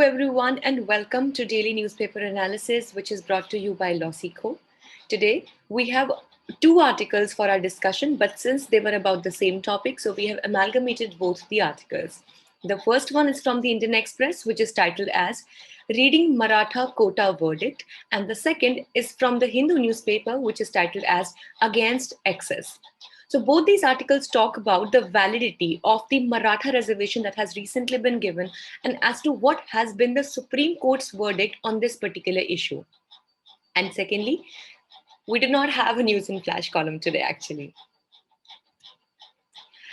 everyone, and welcome to Daily Newspaper Analysis, which is brought to you by Losico. Today, we have two articles for our discussion, but since they were about the same topic, so we have amalgamated both the articles. The first one is from the Indian Express, which is titled as Reading Maratha Quota Verdict, and the second is from the Hindu newspaper, which is titled as Against Excess. So both these articles talk about the validity of the Maratha reservation that has recently been given and as to what has been the Supreme Court's verdict on this particular issue. And secondly, we did not have a news and flash column today actually.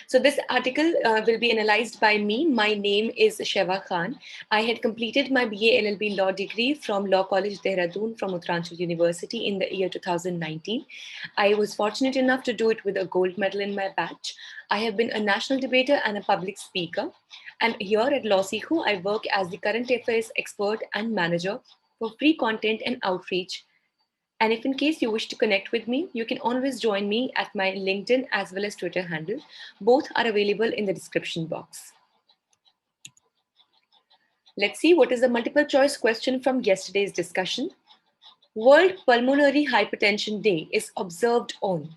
So this article will be analyzed by me. My name is Sheva Khan. I had completed my BA LLB law degree from Law College Dehradun from Uttaranchal University in the year 2019. I was fortunate enough to do it with a gold medal in my batch. I have been a national debater and a public speaker. And here at Losico, I work as the current affairs expert and manager for free content and outreach. And if in case you wish to connect with me, you can always join me at my LinkedIn as well as Twitter handle. Both are available in the description box. Let's see what is the multiple choice question from yesterday's discussion. World Pulmonary Hypertension Day is observed on.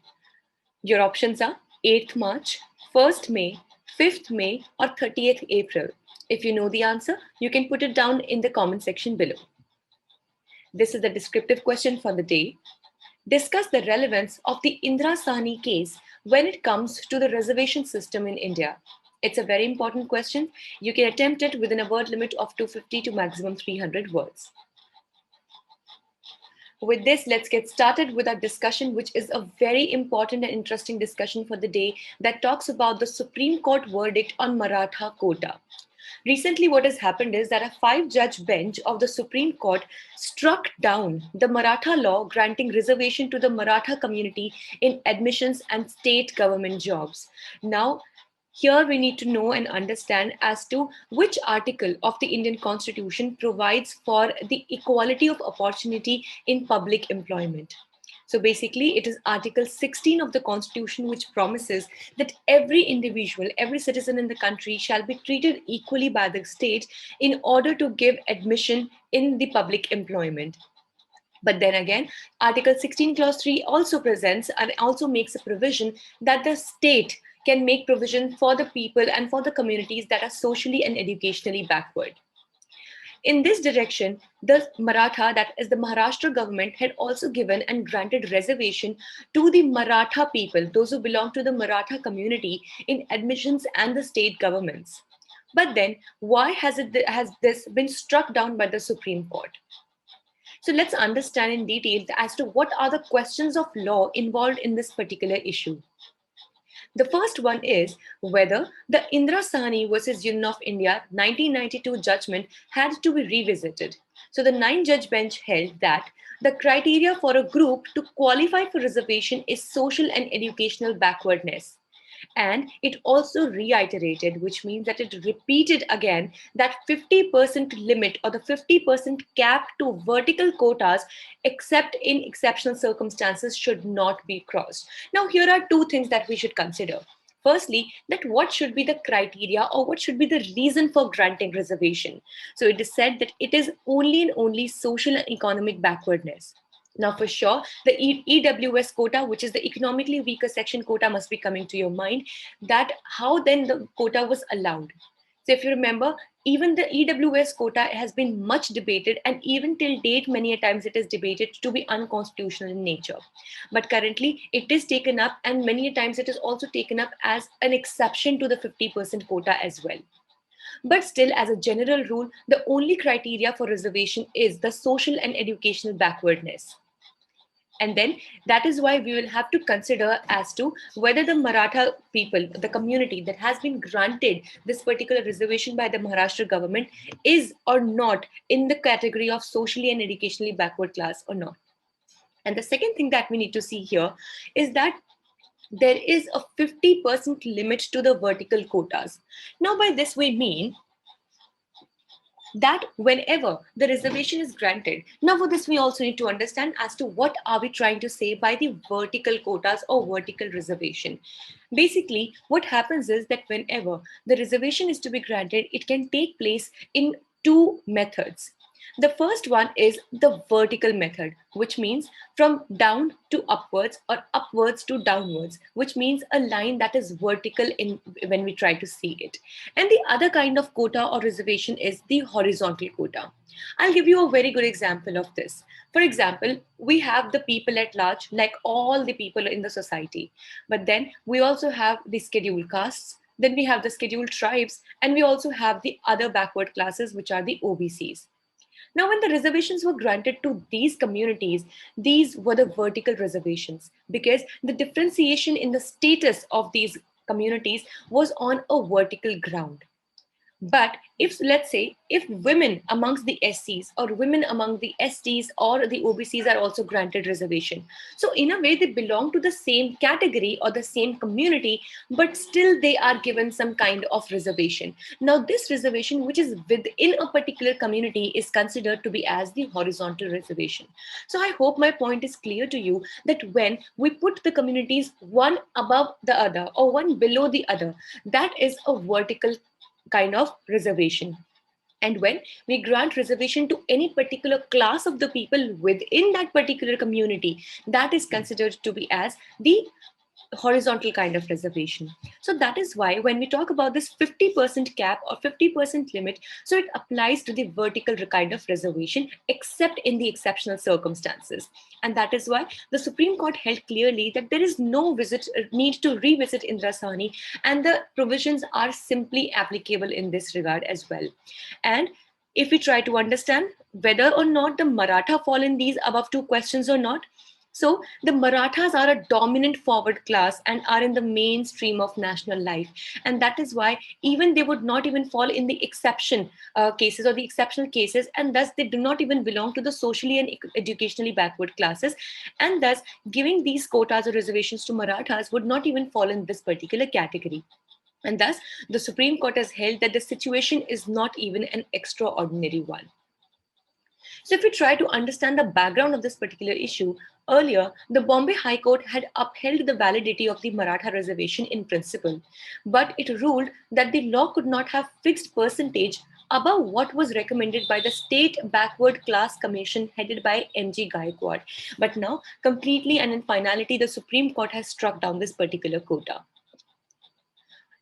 Your options are 8th March, 1st May, 5th May, or 30th April. If you know the answer, you can put it down in the comment section below. This is the descriptive question for the day. Discuss the relevance of the Indira Sahni case when it comes to the reservation system in India. It's a very important question. You can attempt it within a word limit of 250 to maximum 300 words. With this, let's get started with our discussion, which is a very important and interesting discussion for the day that talks about the Supreme Court verdict on Maratha quota. Recently, what has happened is that a 5-judge bench of the Supreme Court struck down the Maratha law granting reservation to the Maratha community in admissions and state government jobs. Now, here we need to know and understand as to which article of the Indian Constitution provides for the equality of opportunity in public employment. So basically, it is Article 16 of the Constitution which promises that every individual, every citizen in the country shall be treated equally by the state in order to give admission in the public employment. But then again, Article 16 Clause 3 also presents and also makes a provision that the state can make provision for the people and for the communities that are socially and educationally backward. In this direction, the Maratha, that is the Maharashtra government, had also given and granted reservation to the Maratha people, those who belong to the Maratha community in admissions and the state governments. But then, why has this been struck down by the Supreme Court? So let's understand in detail as to what are the questions of law involved in this particular issue. The first one is whether the Indira Sahni versus Union of India 1992 judgment had to be revisited. So the 9-judge bench held that the criteria for a group to qualify for reservation is social and educational backwardness. And it also reiterated, which means that it repeated again that 50% limit or the 50% cap to vertical quotas, except in exceptional circumstances, should not be crossed. Now, here are two things that we should consider. Firstly, that what should be the criteria or what should be the reason for granting reservation. So it is said that it is only and only social and economic backwardness. Now, for sure, the EWS quota, which is the economically weaker section quota, must be coming to your mind. That how then the quota was allowed. So if you remember, even the EWS quota has been much debated, and even till date, many a times it is debated to be unconstitutional in nature. But currently, it is taken up, and many a times it is also taken up as an exception to the 50% quota as well. But still, as a general rule, the only criteria for reservation is the social and educational backwardness. And then that is why we will have to consider as to whether the Maratha people, the community that has been granted this particular reservation by the Maharashtra government is or not in the category of socially and educationally backward class or not. And the second thing that we need to see here is that there is a 50% limit to the vertical quotas. Now, by this we mean that whenever the reservation is granted. Now for this, we also need to understand as to what are we trying to say by the vertical quotas or vertical reservation. Basically, what happens is that whenever the reservation is to be granted, it can take place in two methods. The first one is the vertical method, which means from down to upwards or upwards to downwards, which means a line that is vertical in when we try to see it. And the other kind of quota or reservation is the horizontal quota. I'll give you a very good example of this. For example, we have the people at large, like all the people in the society, but then we also have the scheduled castes, then we have the scheduled tribes, and we also have the other backward classes, which are the OBCs. Now, when the reservations were granted to these communities, these were the vertical reservations because the differentiation in the status of these communities was on a vertical ground. But if, let's say, if women amongst the SCs or women among the STs or the OBCs are also granted reservation, so in a way they belong to the same category or the same community, but still they are given some kind of reservation. Now this reservation, which is within a particular community, is considered to be as the horizontal reservation. So I hope my point is clear to you that when we put the communities one above the other or one below the other, that is a vertical kind of reservation. And when we grant reservation to any particular class of the people within that particular community, that is considered to be as the horizontal kind of reservation. So that is why when we talk about this 50% cap or 50% limit, so it applies to the vertical kind of reservation, except in the exceptional circumstances. And that is why the Supreme Court held clearly that there is no need to revisit Indira Sahni, and the provisions are simply applicable in this regard as well. And if we try to understand whether or not the Maratha fall in these above two questions or not, so the Marathas are a dominant forward class and are in the mainstream of national life. And that is why even they would not even fall in the exception cases or the exceptional cases. And thus they do not even belong to the socially and educationally backward classes. And thus giving these quotas or reservations to Marathas would not even fall in this particular category. And thus the Supreme Court has held that the situation is not even an extraordinary one. So if we try to understand the background of this particular issue, earlier, the Bombay High Court had upheld the validity of the Maratha reservation in principle, but it ruled that the law could not have fixed percentage above what was recommended by the State Backward Class Commission headed by M.G. Gaikwad. But now, completely and in finality, the Supreme Court has struck down this particular quota.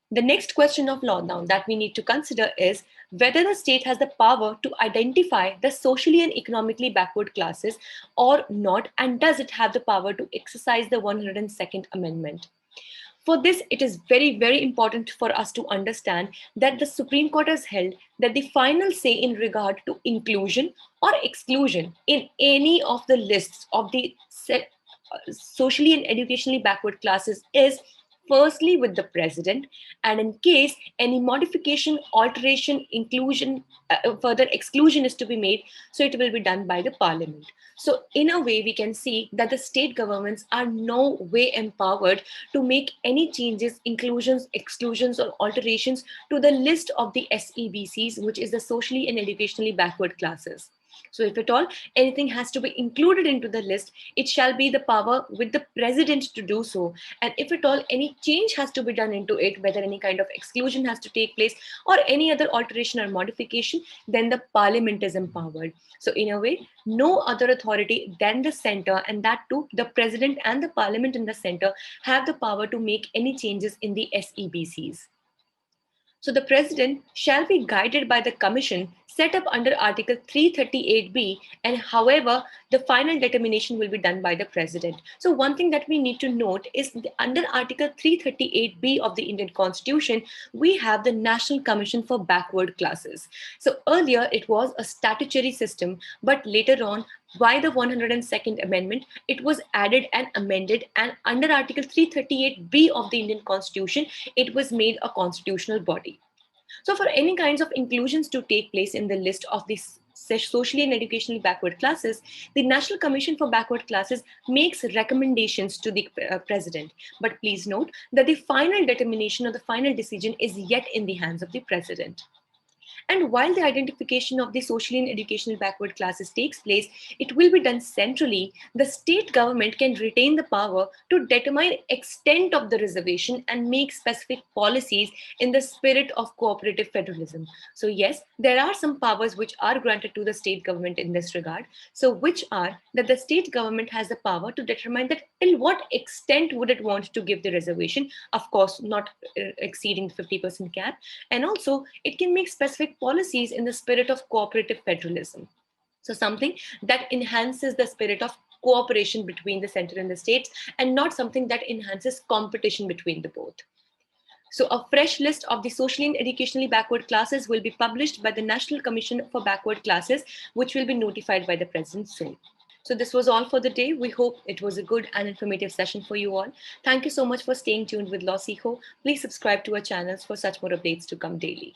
The next question of law now that we need to consider is whether the state has the power to identify the socially and economically backward classes or not, and does it have the power to exercise the 102nd Amendment. For this, it is very, very important for us to understand that the Supreme Court has held that the final say in regard to inclusion or exclusion in any of the lists of the socially and educationally backward classes is firstly with the president, and in case any modification, alteration, inclusion, further exclusion is to be made, so it will be done by the parliament. So in a way, we can see that the state governments are no way empowered to make any changes, inclusions, exclusions, or alterations to the list of the SEBCs, which is the socially and educationally backward classes. So if at all anything has to be included into the list, it shall be the power with the president to do so. And if at all any change has to be done into it, whether any kind of exclusion has to take place or any other alteration or modification, then the parliament is empowered. So in a way, no other authority than the center, and that too, the president and the parliament in the center, have the power to make any changes in the SEBCs. So the president shall be guided by the commission set up under Article 338B, and however, the final determination will be done by the president. So one thing that we need to note is under Article 338B of the Indian Constitution, we have the National Commission for Backward Classes. So earlier it was a statutory system, but later on, by the 102nd Amendment, it was added and amended, and under Article 338B of the Indian Constitution, it was made a constitutional body. So for any kinds of inclusions to take place in the list of these socially and educationally backward classes, the National Commission for Backward Classes makes recommendations to the president. But please note that the final determination or the final decision is yet in the hands of the president. And while the identification of the socially and educational backward classes takes place, it will be done centrally. The state government can retain the power to determine extent of the reservation and make specific policies in the spirit of cooperative federalism. So yes, there are some powers which are granted to the state government in this regard. So which are that the state government has the power to determine that till what extent would it want to give the reservation, of course not exceeding the 50% cap, and also it can make specific policies in the spirit of cooperative federalism. So something that enhances the spirit of cooperation between the center and the states, and not something that enhances competition between the both. So a fresh list of the socially and educationally backward classes will be published by the National Commission for Backward Classes, which will be notified by the President soon. So this was all for the day. We hope it was a good and informative session for you all. Thank you so much for staying tuned with Law Sikho. Please subscribe to our channels for such more updates to come daily.